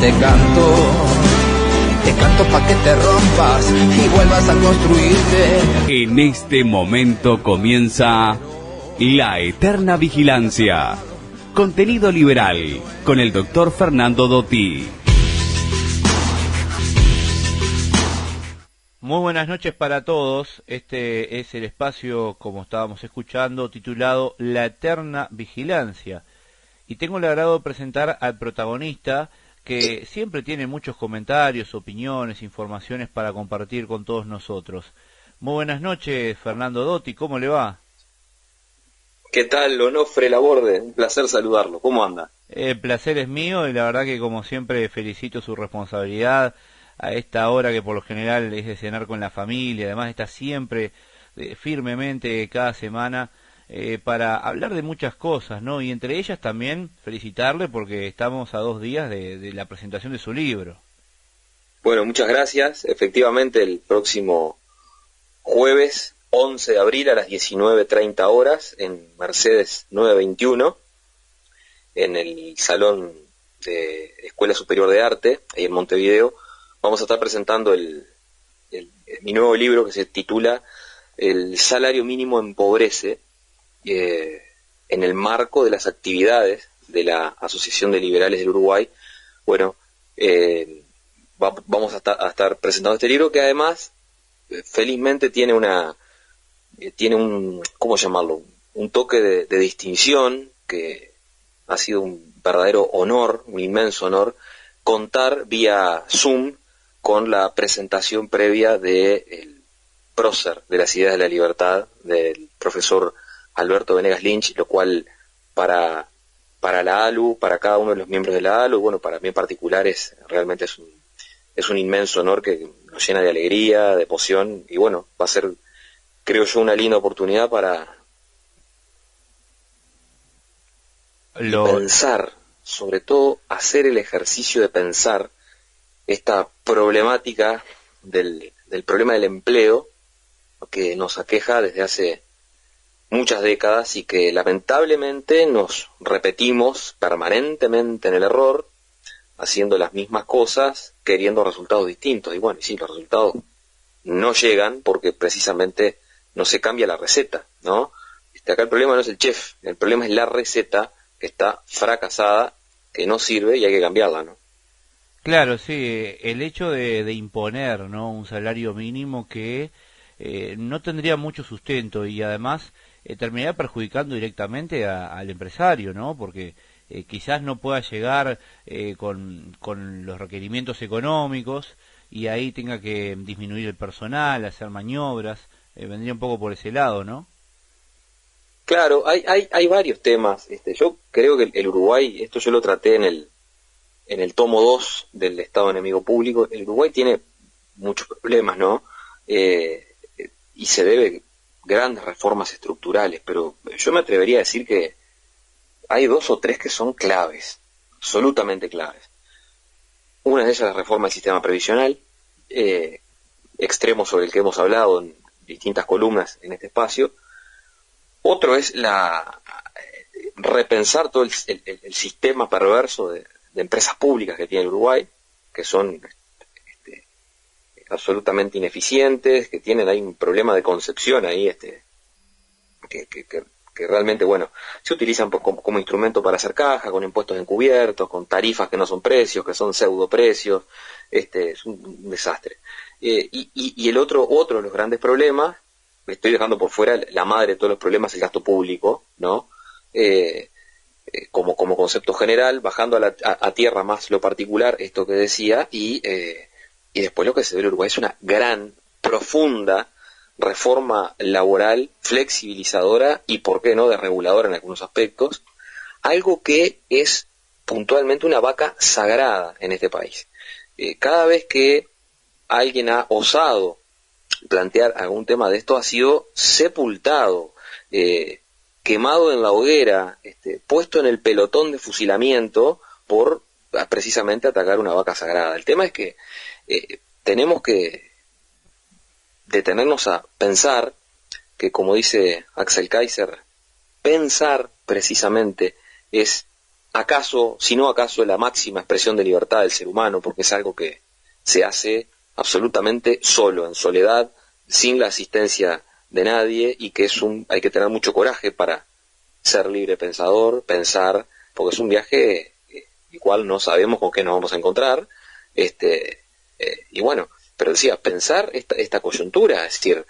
te canto pa' que te rompas y vuelvas a construirte. En este momento comienza La Eterna Vigilancia. Contenido liberal con el doctor Fernando Dotti. Muy buenas noches para todos. Este es el espacio, como estábamos escuchando, titulado La Eterna Vigilancia. Y tengo el agrado de presentar al protagonista, que siempre tiene muchos comentarios, opiniones, informaciones para compartir con todos nosotros. Muy buenas noches, Fernando Dotti, ¿cómo le va? ¿Qué tal, Onofre Laborde? Un placer saludarlo. ¿Cómo anda? El placer es mío y la verdad que, como siempre, felicito su responsabilidad a esta hora que por lo general es de cenar con la familia. Además está siempre firmemente cada semana para hablar de muchas cosas, ¿no? Y entre ellas también felicitarle porque estamos a 2 días de la presentación de su libro. Bueno, muchas gracias. Efectivamente, el próximo jueves 11 de abril a las 19:30 horas en Mercedes 921, en el Salón de Escuela Superior de Arte, ahí en Montevideo, vamos a estar presentando mi nuevo libro que se titula El salario mínimo empobrece, en el marco de las actividades de la Asociación de Liberales del Uruguay. Bueno, vamos a estar presentando este libro que además, felizmente, tiene un, ¿cómo llamarlo? Un toque de distinción, que ha sido un verdadero honor, un inmenso honor, contar vía Zoom con la presentación previa del prócer de las ideas de la libertad, del profesor Alberto Venegas Lynch, lo cual para la ALU, para cada uno de los miembros de la ALU, y bueno, para mí en particular realmente es un inmenso honor que nos llena de alegría, de emoción, y bueno, va a ser, creo yo, una linda oportunidad para pensar, sobre todo hacer el ejercicio de pensar esta problemática del problema del empleo que nos aqueja desde hace muchas décadas y que lamentablemente nos repetimos permanentemente en el error, haciendo las mismas cosas, queriendo resultados distintos. Y bueno, y sí, los resultados no llegan porque precisamente no se cambia la receta, ¿no? Acá el problema no es el chef, el problema es la receta que está fracasada, que no sirve y hay que cambiarla, ¿no? Claro, sí, el hecho de imponer, ¿no?, un salario mínimo que no tendría mucho sustento y además terminaría perjudicando directamente al empresario, ¿no? Porque quizás no pueda llegar con los requerimientos económicos y ahí tenga que disminuir el personal, hacer maniobras, vendría un poco por ese lado, ¿no? Claro, hay varios temas. Yo creo que el Uruguay, esto yo lo traté en el tomo 2 del Estado Enemigo Público, el Uruguay tiene muchos problemas, ¿no? Y se debe grandes reformas estructurales, pero yo me atrevería a decir que hay 2 o 3 que son claves, absolutamente claves. Una de ellas es la reforma del sistema previsional, extremo sobre el que hemos hablado en distintas columnas en este espacio. Otro es repensar todo el sistema perverso de empresas públicas que tiene el Uruguay, que son absolutamente ineficientes, que tienen ahí un problema de concepción ahí, que realmente, bueno, se utilizan como instrumento para hacer caja, con impuestos encubiertos, con tarifas que no son precios, que son pseudo precios. Es un desastre. Y el otro de los grandes problemas, estoy dejando por fuera la madre de todos los problemas, el gasto público, ¿no? Como concepto general, bajando a tierra más lo particular, esto que decía, y después lo que se ve en Uruguay es una gran, profunda reforma laboral, flexibilizadora y, por qué no, desreguladora en algunos aspectos, algo que es puntualmente una vaca sagrada en este país. Cada vez que alguien ha osado plantear algún tema de esto, ha sido sepultado, quemado en la hoguera, puesto en el pelotón de fusilamiento por precisamente atacar una vaca sagrada. El tema es que tenemos que detenernos a pensar que, como dice Axel Kaiser, pensar precisamente es acaso, si no acaso, la máxima expresión de libertad del ser humano, porque es algo que se hace absolutamente solo, en soledad, sin la asistencia de nadie, y que hay que tener mucho coraje para ser libre pensador, pensar, porque es un viaje igual no sabemos con qué nos vamos a encontrar, y bueno, pero decía, pensar esta coyuntura, es decir,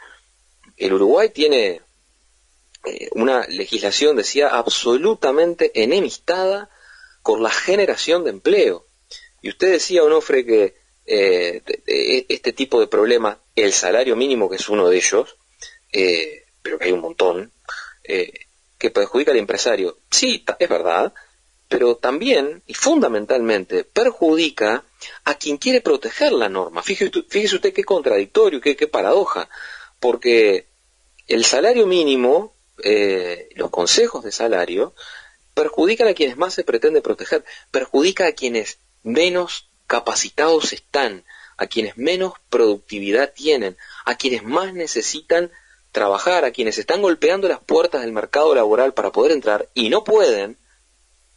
el Uruguay tiene una legislación, decía, absolutamente enemistada con la generación de empleo. Y usted decía, Onofre, que este tipo de problemas, el salario mínimo, que es uno de ellos, pero que hay un montón, que perjudica al empresario. Sí, es verdad, pero también, y fundamentalmente, perjudica a quien quiere proteger la norma. Fíjese usted qué contradictorio, qué paradoja, porque el salario mínimo, los consejos de salario, perjudican a quienes más se pretende proteger, perjudica a quienes menos capacitados están, a quienes menos productividad tienen, a quienes más necesitan trabajar, a quienes están golpeando las puertas del mercado laboral para poder entrar y no pueden,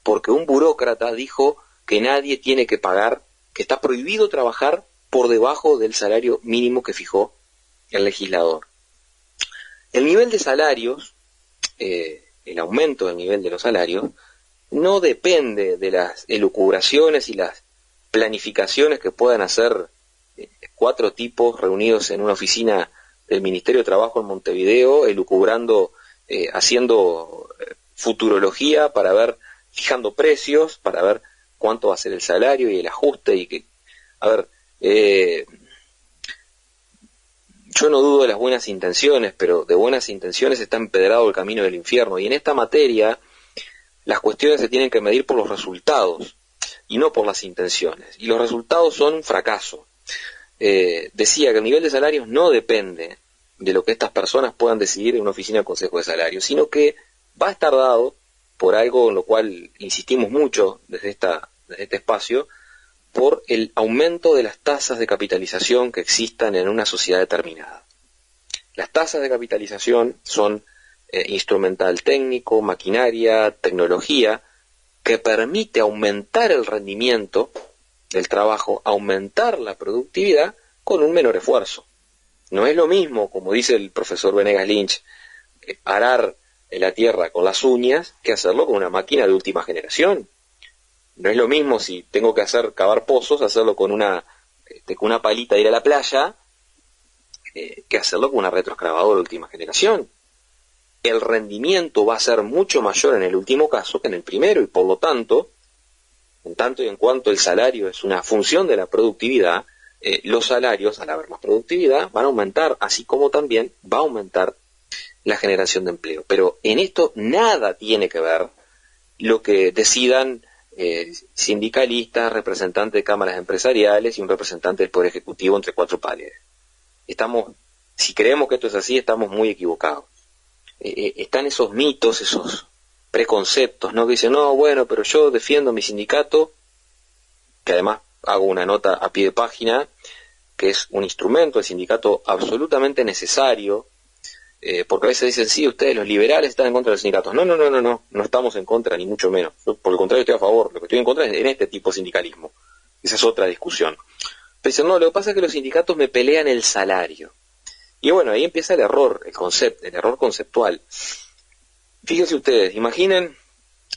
porque un burócrata dijo que nadie tiene que pagar, que está prohibido trabajar por debajo del salario mínimo que fijó el legislador. El nivel de salarios, el aumento del nivel de los salarios, no depende de las elucubraciones y las planificaciones que puedan hacer 4 tipos reunidos en una oficina del Ministerio de Trabajo en Montevideo, elucubrando, haciendo futurología para ver, fijando precios, para ver cuánto va a ser el salario y el ajuste, y que, a ver, yo no dudo de las buenas intenciones, pero de buenas intenciones está empedrado el camino del infierno, y en esta materia las cuestiones se tienen que medir por los resultados y no por las intenciones, y los resultados son un fracaso. Decía que el nivel de salarios no depende de lo que estas personas puedan decidir en una oficina de consejo de salarios, sino que va a estar dado por algo en lo cual insistimos mucho desde este espacio, por el aumento de las tasas de capitalización que existan en una sociedad determinada. Las tasas de capitalización son instrumental técnico, maquinaria, tecnología, que permite aumentar el rendimiento del trabajo, aumentar la productividad con un menor esfuerzo. No es lo mismo, como dice el profesor Venegas Lynch, arar la tierra con las uñas que hacerlo con una máquina de última generación. No es lo mismo si tengo que cavar pozos, hacerlo con una palita de ir a la playa, que hacerlo con una retroexcavadora de última generación. El rendimiento va a ser mucho mayor en el último caso que en el primero, y por lo tanto, en tanto y en cuanto el salario es una función de la productividad, los salarios, al haber más productividad, van a aumentar, así como también va a aumentar la generación de empleo. Pero en esto nada tiene que ver lo que decidan sindicalistas, representantes de cámaras empresariales y un representante del Poder Ejecutivo entre 4 paredes. Si creemos que esto es así, estamos muy equivocados. Están esos mitos, esos preconceptos, ¿no? Que dicen, no, bueno, pero yo defiendo mi sindicato, que además hago una nota a pie de página, que es un instrumento, el sindicato absolutamente necesario, porque a veces dicen, sí, ustedes los liberales están en contra de los sindicatos. No estamos en contra, ni mucho menos. Yo, por el contrario, estoy a favor. Lo que estoy en contra es en este tipo de sindicalismo. Esa es otra discusión. Pero dicen, no, lo que pasa es que los sindicatos me pelean el salario. Y bueno, ahí empieza el error, el error conceptual. Fíjense ustedes, imaginen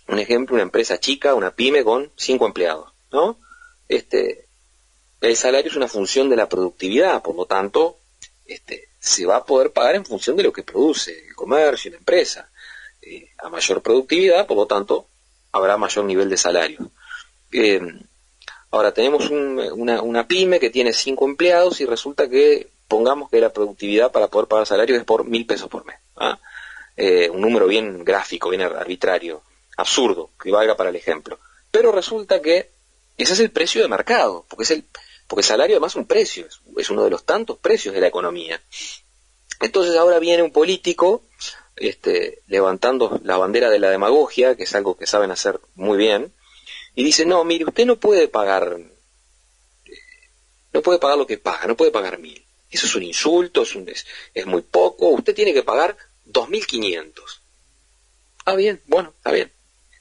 un ejemplo, una empresa chica, una pyme con 5 empleados, ¿no? El salario es una función de la productividad, por lo tanto, se va a poder pagar en función de lo que produce el comercio y la empresa. A mayor productividad, por lo tanto, habrá mayor nivel de salario. Ahora tenemos una pyme que tiene 5 empleados y resulta que, pongamos que la productividad para poder pagar salarios es por 1.000 pesos por mes. Un número bien gráfico, bien arbitrario, absurdo, que valga para el ejemplo. Pero resulta que ese es el precio de mercado, porque el salario además es un precio, es uno de los tantos precios de la economía. Entonces ahora viene un político levantando la bandera de la demagogia, que es algo que saben hacer muy bien, y dice, no, mire, usted no puede pagar lo que paga, no puede pagar 1.000. Eso es un insulto, es muy poco, usted tiene que pagar 2.500. Ah, bien, bueno, está bien.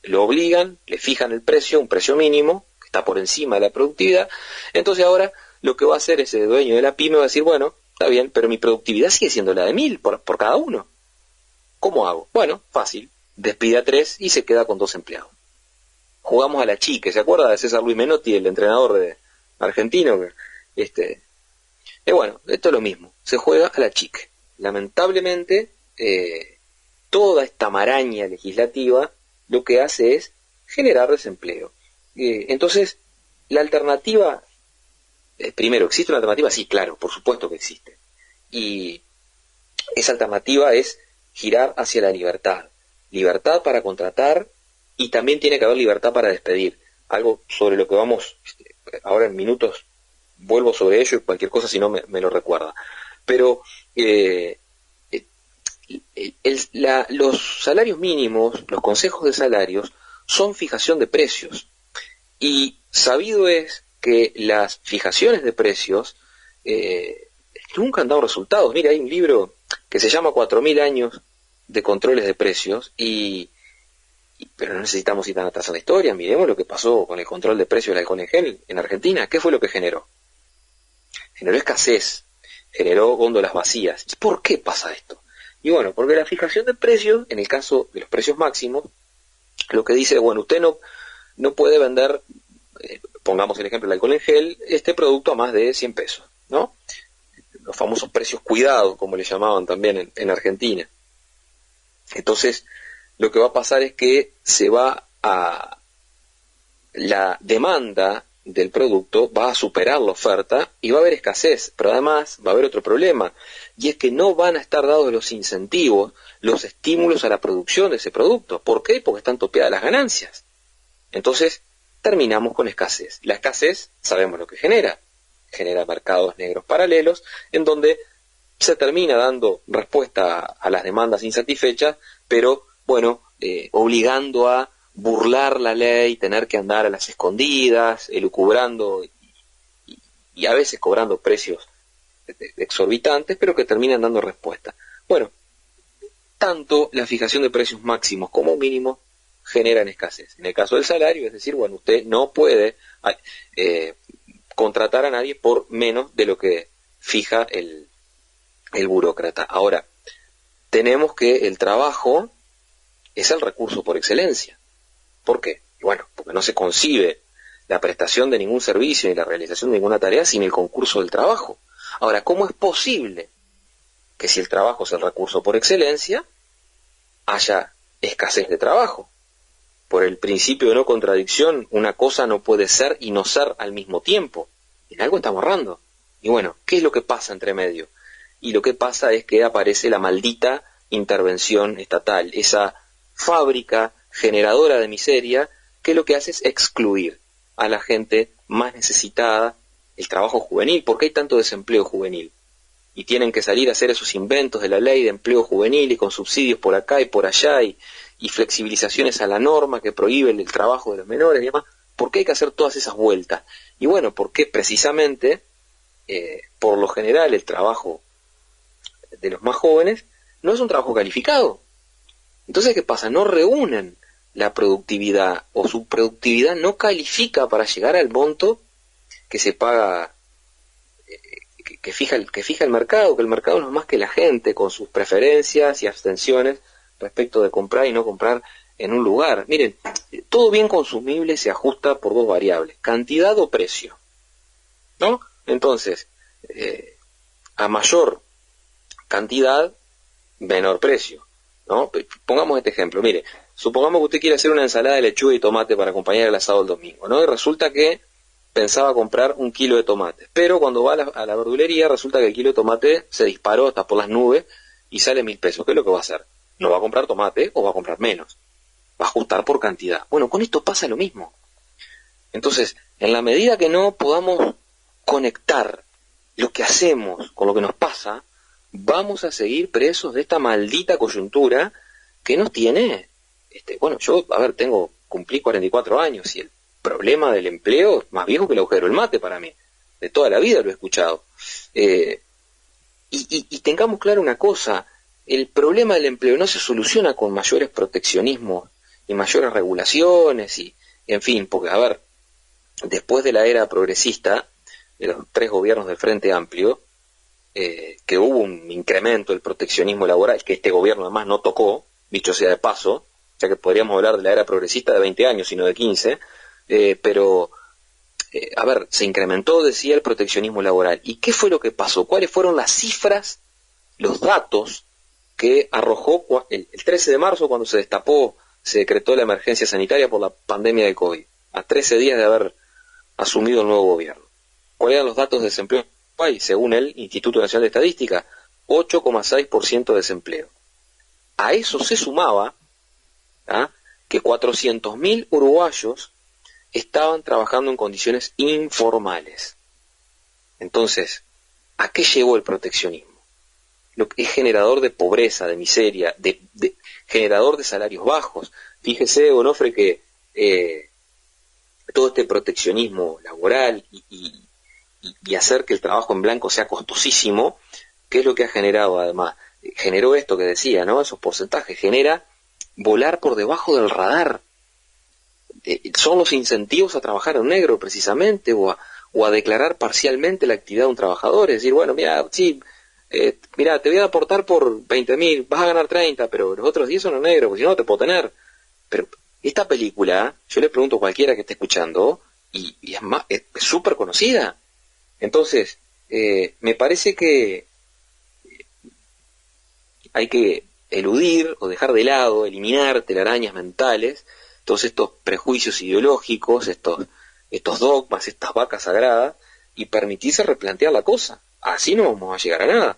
lo obligan, le fijan el precio, un precio mínimo, que está por encima de la productividad. Entonces ahora lo que va a hacer ese dueño de la pyme va a decir, bueno, está bien, pero mi productividad sigue siendo la de 1000 por cada uno. ¿Cómo hago? Bueno, fácil, despide a 3 y se queda con 2 empleados. Jugamos a la chique, ¿se acuerda de César Luis Menotti, el entrenador argentino? Bueno, esto es lo mismo, se juega a la chique. Lamentablemente, toda esta maraña legislativa lo que hace es generar desempleo. Entonces, la alternativa, primero, ¿existe una alternativa? Sí, claro, por supuesto que existe. Y esa alternativa es girar hacia la libertad. Libertad para contratar y también tiene que haber libertad para despedir. Algo sobre lo que vamos, ahora en minutos vuelvo sobre ello y cualquier cosa si no me lo recuerda. Pero los salarios mínimos, los consejos de salarios, son fijación de precios. Y sabido es que las fijaciones de precios nunca han dado resultados. Mira, hay un libro que se llama 4000 años de controles de precios pero no necesitamos ir tan atrás en la historia. Miremos lo que pasó con el control de precios del alcohol en gel en Argentina. ¿Qué fue lo que generó? Generó escasez, generó góndolas vacías. ¿Por qué pasa esto? Y bueno, porque la fijación de precios, en el caso de los precios máximos, lo que dice, bueno, usted no puede vender, pongamos el ejemplo del alcohol en gel, este producto a más de 100 pesos, ¿no? Los famosos precios cuidados, como le llamaban también en Argentina. Entonces, lo que va a pasar es que la demanda del producto va a superar la oferta y va a haber escasez, pero además va a haber otro problema, y es que no van a estar dados los incentivos, los estímulos a la producción de ese producto. ¿Por qué? Porque están topeadas las ganancias. Entonces, terminamos con escasez. La escasez, sabemos lo que genera mercados negros paralelos, en donde se termina dando respuesta a las demandas insatisfechas, pero, bueno, obligando a burlar la ley, tener que andar a las escondidas, elucubrando y a veces cobrando precios exorbitantes, pero que terminan dando respuesta. Bueno, tanto la fijación de precios máximos como mínimos generan escasez. En el caso del salario, es decir, bueno, usted no puede contratar a nadie por menos de lo que fija el burócrata. Ahora, tenemos que el trabajo es el recurso por excelencia. ¿Por qué? Bueno, porque no se concibe la prestación de ningún servicio ni la realización de ninguna tarea sin el concurso del trabajo. Ahora, ¿cómo es posible que si el trabajo es el recurso por excelencia, haya escasez de trabajo? Por el principio de no contradicción, una cosa no puede ser y no ser al mismo tiempo. En algo estamos errando. Y bueno, ¿qué es lo que pasa entre medio? Y lo que pasa es que aparece la maldita intervención estatal, esa fábrica generadora de miseria que lo que hace es excluir a la gente más necesitada, el trabajo juvenil. ¿Por qué hay tanto desempleo juvenil? Y tienen que salir a hacer esos inventos de la ley de empleo juvenil y con subsidios por acá y por allá y flexibilizaciones a la norma que prohíben el trabajo de los menores y demás. ¿Por qué hay que hacer todas esas vueltas? Y bueno, porque precisamente, por lo general, el trabajo de los más jóvenes no es un trabajo calificado. Entonces, ¿qué pasa? No reúnen la productividad o su productividad no califica para llegar al monto que se paga, que fija el mercado, que el mercado no es más que la gente con sus preferencias y abstenciones respecto de comprar y no comprar en un lugar. Miren, todo bien consumible se ajusta por dos variables, cantidad o precio, ¿no? Entonces, a mayor cantidad, menor precio, ¿no? Pongamos este ejemplo, mire, supongamos que usted quiere hacer una ensalada de lechuga y tomate para acompañar el asado el domingo, ¿no? Y resulta que pensaba comprar 1 kilo de tomate, pero cuando va a la verdulería resulta que el kilo de tomate se disparó hasta por las nubes y sale 1000 pesos. ¿Qué es lo que va a hacer? ¿No va a comprar tomate o va a comprar menos? Va a ajustar por cantidad. Bueno, con esto pasa lo mismo. Entonces, en la medida que no podamos conectar lo que hacemos con lo que nos pasa, vamos a seguir presos de esta maldita coyuntura que nos tiene. Bueno, yo, cumplí 44 años y el problema del empleo es más viejo que el agujero del mate para mí. De toda la vida lo he escuchado. Y tengamos claro una cosa, el problema del empleo no se soluciona con mayores proteccionismos mayores regulaciones y, en fin, porque, a ver, después de la era progresista, de los 3 gobiernos del Frente Amplio, que hubo un incremento del proteccionismo laboral, que este gobierno además no tocó, dicho sea de paso, ya que podríamos hablar de la era progresista de 20 años, sino de 15, pero, a ver, se incrementó, decía, el proteccionismo laboral. ¿Y qué fue lo que pasó? ¿Cuáles fueron las cifras, los datos que arrojó el 13 de marzo, cuando se decretó la emergencia sanitaria por la pandemia de COVID, a 13 días de haber asumido el nuevo gobierno? ¿Cuáles eran los datos de desempleo en el país? Según el Instituto Nacional de Estadística, 8,6% de desempleo. A eso se sumaba que 400.000 uruguayos estaban trabajando en condiciones informales. Entonces, ¿a qué llevó el proteccionismo? Lo que es generador de pobreza, de miseria, generador de salarios bajos. Fíjese, Onofre, que todo este proteccionismo laboral y hacer que el trabajo en blanco sea costosísimo, ¿qué es lo que ha generado además? Generó esto que decía, ¿no? Esos porcentajes, genera volar por debajo del radar. Son los incentivos a trabajar en negro precisamente, o a declarar parcialmente la actividad de un trabajador, es decir, bueno, mira, sí, mira, te voy a aportar por 20.000, vas a ganar 30, pero los otros 10 son en negro, porque si no, no te puedo tener. Pero esta película, yo le pregunto a cualquiera que esté escuchando, y es súper conocida. Entonces, me parece que hay que eludir o dejar de lado, eliminar telarañas mentales, todos estos prejuicios ideológicos, estos dogmas, estas vacas sagradas, y permitirse replantear la cosa. Así no vamos a llegar a nada.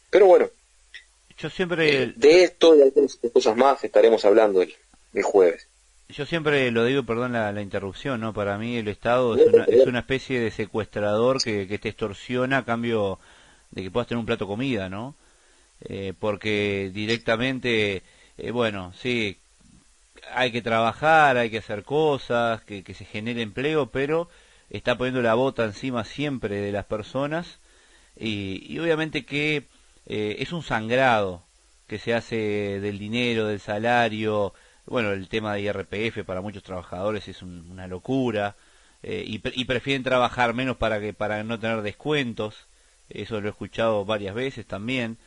Pero bueno, yo siempre de esto y de algunas cosas más estaremos hablando el jueves. Yo siempre lo digo, perdón la interrupción, ¿no? Para mí el Estado es una especie de secuestrador que te extorsiona a cambio de que puedas tener un plato de comida, ¿no? Porque directamente, bueno, sí, hay que trabajar, hay que hacer cosas, que se genere empleo, pero está poniendo la bota encima siempre de las personas y obviamente que es un sangrado que se hace del dinero, del salario. Bueno, el tema de IRPF para muchos trabajadores es una locura, y prefieren trabajar menos para no tener descuentos. Eso lo he escuchado varias veces también.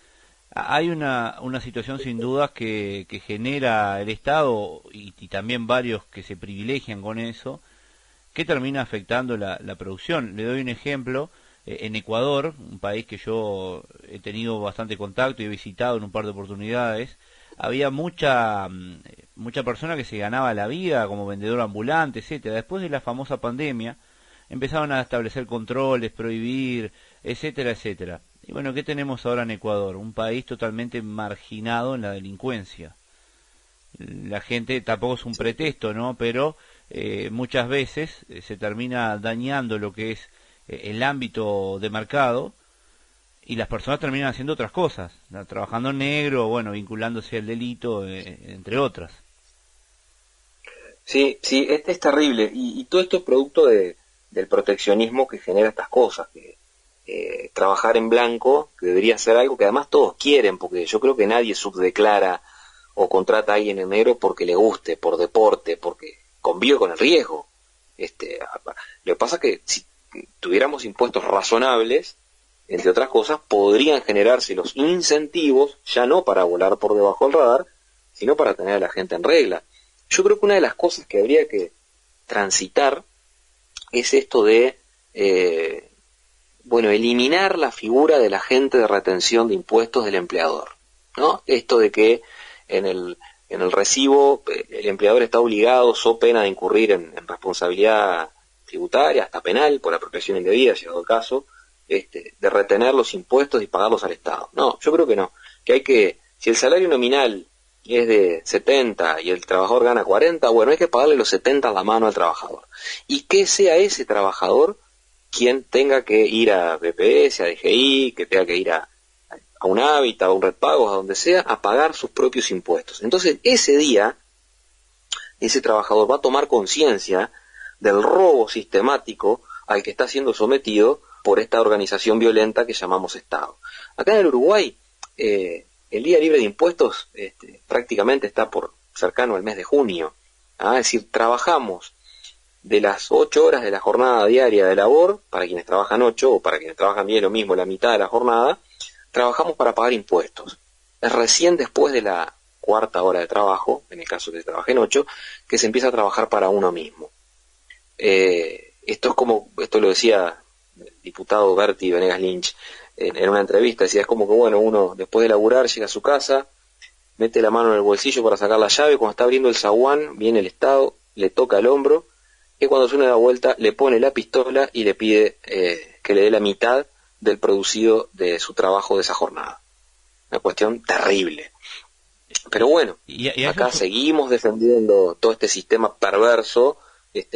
Hay una situación sin dudas que genera el Estado y también varios que se privilegian con eso, que termina afectando la producción. Le doy un ejemplo. En Ecuador, un país que yo he tenido bastante contacto y he visitado en un par de oportunidades, había mucha persona que se ganaba la vida como vendedor ambulante, etcétera. Después de la famosa pandemia, empezaron a establecer controles, prohibir, etcétera, etcétera. Y bueno, ¿qué tenemos ahora en Ecuador? Un país totalmente marginado en la delincuencia. La gente tampoco es un pretexto, ¿no? Pero muchas veces se termina dañando lo que es el ámbito de mercado, y las personas terminan haciendo otras cosas, ¿no? Trabajando en negro, bueno, vinculándose al delito, entre otras. Sí, es terrible, y todo esto es producto del proteccionismo que genera estas cosas, que trabajar en blanco, que debería ser algo que además todos quieren, porque yo creo que nadie subdeclara o contrata a alguien en negro porque le guste, por deporte, porque convive con el riesgo. Lo que pasa es que si tuviéramos impuestos razonables, entre otras cosas, podrían generarse los incentivos, ya no para volar por debajo del radar, sino para tener a la gente en regla. Yo creo que una de las cosas que habría que transitar es esto de, eliminar la figura del agente de retención de impuestos del empleador, ¿no? Esto de que en el recibo el empleador está obligado, so pena de incurrir en responsabilidad tributaria, hasta penal, por apropiación indebida, llegado el caso, de retener los impuestos y pagarlos al Estado. No, yo creo que no, que si el salario nominal es de 70 y el trabajador gana 40, bueno, hay que pagarle los 70 a la mano al trabajador. Y que sea ese trabajador quien tenga que ir a BPS, a DGI, que tenga que ir a un Hábitat, a un Red Pagos, a donde sea, a pagar sus propios impuestos. Entonces, ese día, ese trabajador va a tomar conciencia del robo sistemático al que está siendo sometido por esta organización violenta que llamamos Estado. Acá en el Uruguay, el día libre de impuestos prácticamente está por cercano al mes de junio. Es decir, trabajamos de las 8 horas de la jornada diaria de labor, para quienes trabajan 8, o para quienes trabajan bien lo mismo, la mitad de la jornada, trabajamos para pagar impuestos. Es recién después de la cuarta hora de trabajo, en el caso de que trabajen 8, que se empieza a trabajar para uno mismo. Esto lo decía el diputado Berti Venegas Lynch en una entrevista, decía, es como que bueno, uno después de laburar llega a su casa, mete la mano en el bolsillo para sacar la llave, cuando está abriendo el zaguán, viene el Estado, le toca el hombro, y cuando suena la vuelta le pone la pistola y le pide que le dé la mitad del producido de su trabajo de esa jornada. Una cuestión terrible. Pero bueno, acá seguimos defendiendo todo este sistema perverso,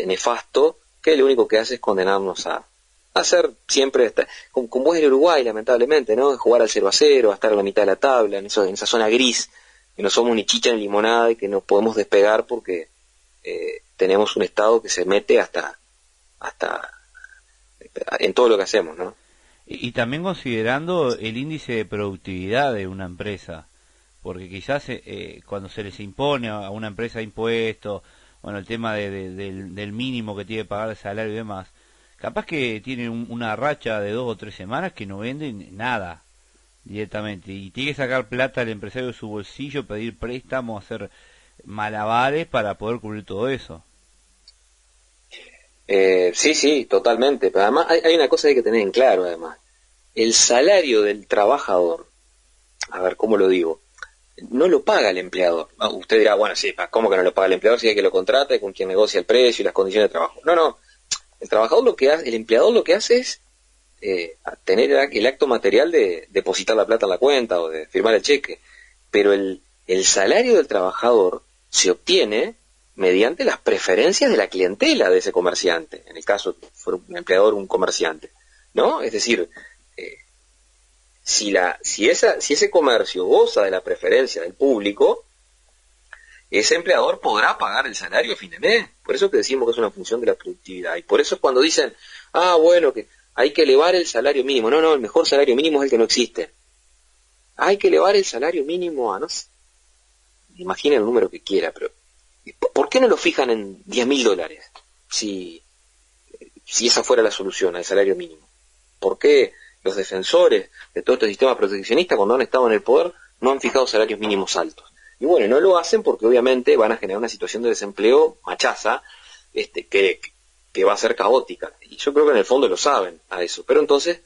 nefasto, que lo único que hace es condenarnos a hacer siempre, como es el Uruguay, lamentablemente, ¿no? Jugar al 0-0, a estar a la mitad de la tabla, en esa zona gris, que no somos ni chicha ni limonada y que no podemos despegar porque tenemos un Estado que se mete hasta en todo lo que hacemos, ¿no? Y también considerando el índice de productividad de una empresa, porque quizás cuando se les impone a una empresa impuestos, bueno, el tema del mínimo que tiene que pagar el salario y demás, capaz que tienen una racha de 2 o 3 semanas que no venden nada directamente, y tiene que sacar plata el empresario de su bolsillo, pedir préstamos, hacer malabares para poder cubrir todo eso. Sí, totalmente. Pero además hay una cosa que hay que tener en claro, además. El salario del trabajador, a ver, ¿cómo lo digo? No lo paga el empleador. Usted dirá, bueno, sí, ¿cómo que no lo paga el empleador si hay que lo contrata y con quien negocia el precio y las condiciones de trabajo? No. El trabajador el empleador lo que hace es tener el acto material de depositar la plata en la cuenta o de firmar el cheque. Pero el salario del trabajador se obtiene mediante las preferencias de la clientela de ese comerciante, en el caso que fuera un empleador o un comerciante, ¿no? Es decir, si ese comercio goza de la preferencia del público, ese empleador podrá pagar el salario a fin de mes. Por eso que decimos que es una función de la productividad. Y por eso es cuando dicen, bueno, que hay que elevar el salario mínimo. No, el mejor salario mínimo es el que no existe. Hay que elevar el salario mínimo a, no sé, imaginen el número que quiera, pero ¿por qué no lo fijan en $10.000 si esa fuera la solución al salario mínimo? ¿Por qué los defensores de todo este sistema proteccionista, cuando han estado en el poder, no han fijado salarios mínimos altos? Y bueno, no lo hacen porque obviamente van a generar una situación de desempleo machaza, que va a ser caótica. Y yo creo que en el fondo lo saben a eso. Pero entonces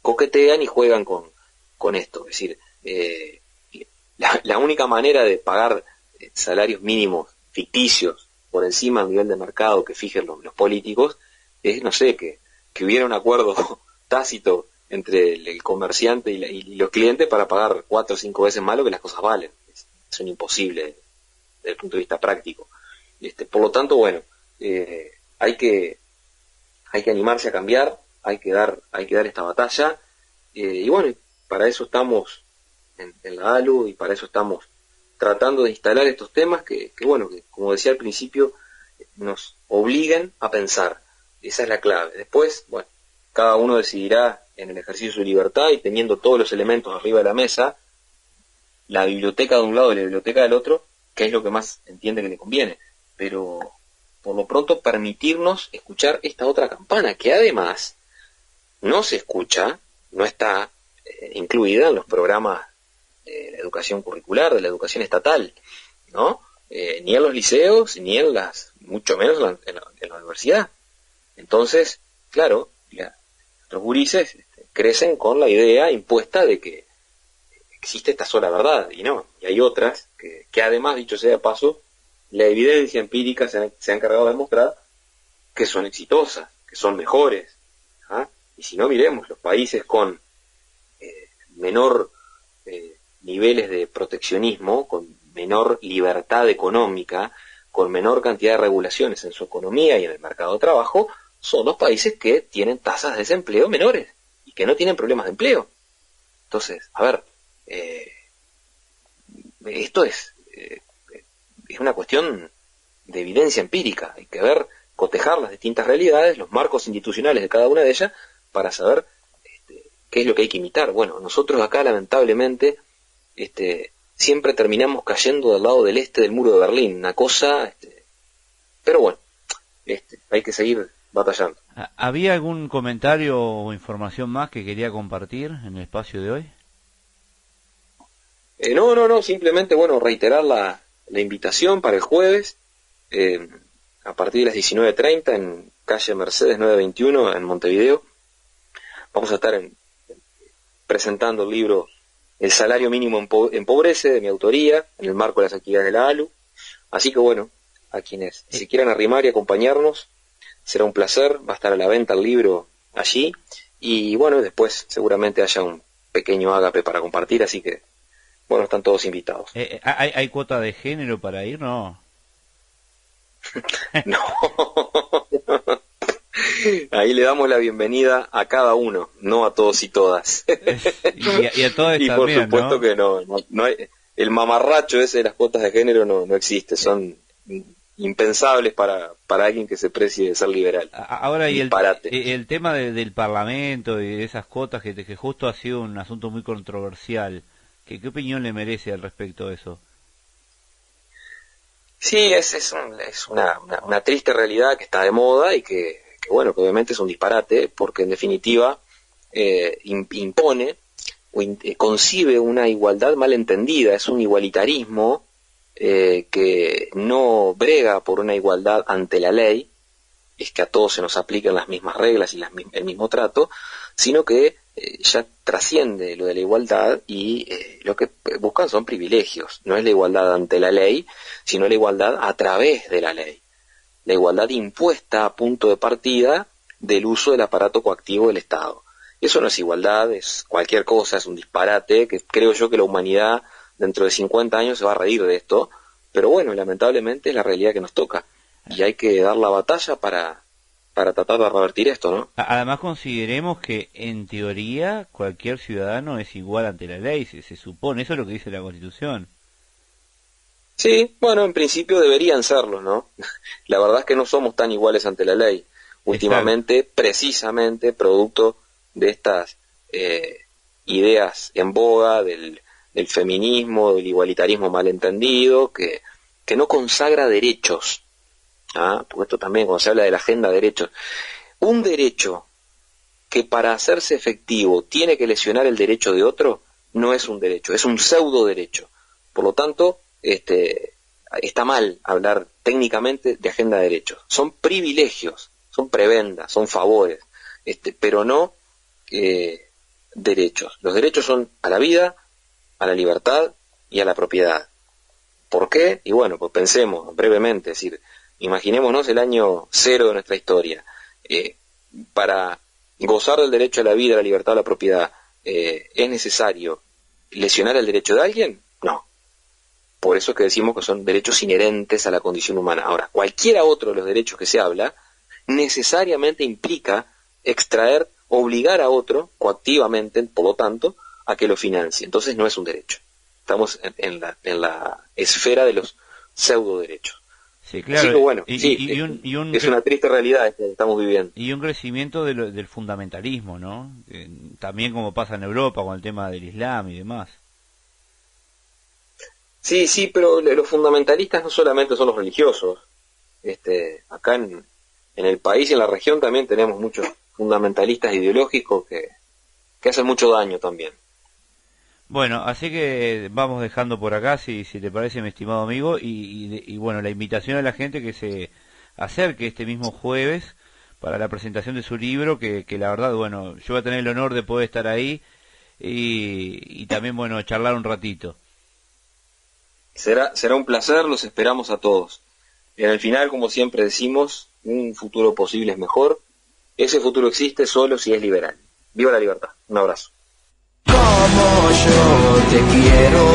coquetean y juegan con esto. Es decir, la única manera de pagar salarios mínimos ficticios por encima del nivel de mercado que fijen los políticos es, no sé, que hubiera un acuerdo tácito entre el comerciante y los clientes para pagar 4 o 5 veces más lo que las cosas valen. Es un imposible desde el punto de vista práctico. Por lo tanto, bueno, hay que animarse a cambiar, hay que dar esta batalla, y bueno, para eso estamos en la ALU y para eso estamos tratando de instalar estos temas que bueno, que como decía al principio, nos obliguen a pensar. Esa es la clave. Después, bueno, cada uno decidirá en el ejercicio de su libertad y teniendo todos los elementos arriba de la mesa, la biblioteca de un lado y la biblioteca del otro, que es lo que más entiende que le conviene. Pero por lo pronto permitirnos escuchar esta otra campana, que además no se escucha, no está incluida en los programas de la educación curricular, de la educación estatal, ¿no? Ni en los liceos, ni mucho menos en la universidad. Entonces, claro, los gurises crecen con la idea impuesta de que existe esta sola verdad, y no, y hay otras que además, dicho sea de paso, la evidencia empírica se ha encargado de demostrar que son exitosas, que son mejores. Y si no, miremos los países con menor niveles de proteccionismo, con menor libertad económica, con menor cantidad de regulaciones en su economía y en el mercado de trabajo, son los países que tienen tasas de desempleo menores y que no tienen problemas de empleo. Entonces, a ver, esto es una cuestión de evidencia empírica. Hay que ver, cotejar las distintas realidades, los marcos institucionales de cada una de ellas, para saber qué es lo que hay que imitar. Bueno, nosotros acá lamentablemente siempre terminamos cayendo del lado del este del muro de Berlín, una cosa, pero bueno, hay que seguir batallando. ¿Había algún comentario o información más que quería compartir en el espacio de hoy? No, simplemente, bueno, reiterar la invitación para el jueves, a partir de las 19:30 en calle Mercedes 921 en Montevideo. Vamos a estar presentando el libro El salario mínimo empobrece, de mi autoría, en el marco de las actividades de la ALU. Así que bueno, a quienes se quieran arrimar y acompañarnos, será un placer. Va a estar a la venta el libro allí, y bueno, después seguramente haya un pequeño ágape para compartir, así que bueno, están todos invitados. ¿Hay cuota de género para ir? No. No. Ahí le damos la bienvenida a cada uno, no a todos y todas. Y a todos y también, por supuesto, ¿no? que no hay, el mamarracho ese de las cuotas de género no existe, son impensables para alguien que se precie de ser liberal. Ahora, y Disparate. el tema del Parlamento y de esas cuotas que justo ha sido un asunto muy controversial, ¿qué opinión le merece al respecto de eso? Sí, es una triste realidad que está de moda y que bueno, que obviamente es un disparate, porque en definitiva impone o concibe una igualdad mal entendida, es un igualitarismo que no brega por una igualdad ante la ley, es que a todos se nos aplican las mismas reglas y el mismo trato, sino que ya trasciende lo de la igualdad y lo que buscan son privilegios. No es la igualdad ante la ley, sino la igualdad a través de la ley. La igualdad impuesta a punto de partida del uso del aparato coactivo del Estado. Eso no es igualdad, es cualquier cosa, es un disparate, que creo yo que la humanidad dentro de 50 años se va a reír de esto, pero bueno, lamentablemente es la realidad que nos toca, y hay que dar la batalla para tratar de revertir esto, ¿no? Además, consideremos que en teoría cualquier ciudadano es igual ante la ley, se supone, eso es lo que dice la Constitución. Sí, bueno, en principio deberían serlo, ¿no? La verdad es que no somos tan iguales ante la ley. Últimamente, exacto, precisamente producto de estas ideas en boga del feminismo, del igualitarismo malentendido, que no consagra derechos. Porque esto también, cuando se habla de la agenda de derechos, un derecho que para hacerse efectivo tiene que lesionar el derecho de otro, no es un derecho, es un pseudo derecho. Por lo tanto, está mal hablar técnicamente de agenda de derechos. Son privilegios, son prebendas, son favores, pero no derechos. Los derechos son a la vida, a la libertad y a la propiedad. ¿Por qué? Y bueno, pues pensemos brevemente, es decir, imaginémonos el año cero de nuestra historia. Para gozar del derecho a la vida, a la libertad, a la propiedad, ¿es necesario lesionar el derecho de alguien? No. Por eso es que decimos que son derechos inherentes a la condición humana. Ahora, cualquiera otro de los derechos que se habla, necesariamente implica extraer, obligar a otro, coactivamente, por lo tanto, a que lo financie. Entonces no es un derecho. Estamos en la esfera de los pseudo derechos. Sí, claro. Así que bueno, es una triste realidad que estamos viviendo. Y un crecimiento del fundamentalismo, ¿no? También como pasa en Europa con el tema del Islam y demás. Sí, pero los fundamentalistas no solamente son los religiosos. Acá en el país y en la región también tenemos muchos fundamentalistas ideológicos que hacen mucho daño también. Bueno, así que vamos dejando por acá, si te parece, mi estimado amigo, y bueno, la invitación a la gente que se acerque este mismo jueves para la presentación de su libro, que la verdad, bueno, yo voy a tener el honor de poder estar ahí y también, bueno, charlar un ratito. Será un placer, los esperamos a todos. En el final, como siempre decimos, un futuro posible es mejor. Ese futuro existe solo si es liberal. ¡Viva la libertad! Un abrazo. Como yo te quiero.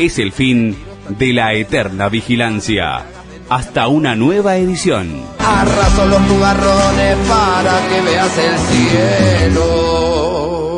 Es el fin de la eterna vigilancia. Hasta una nueva edición. Arraso los nubarrones para que veas el cielo.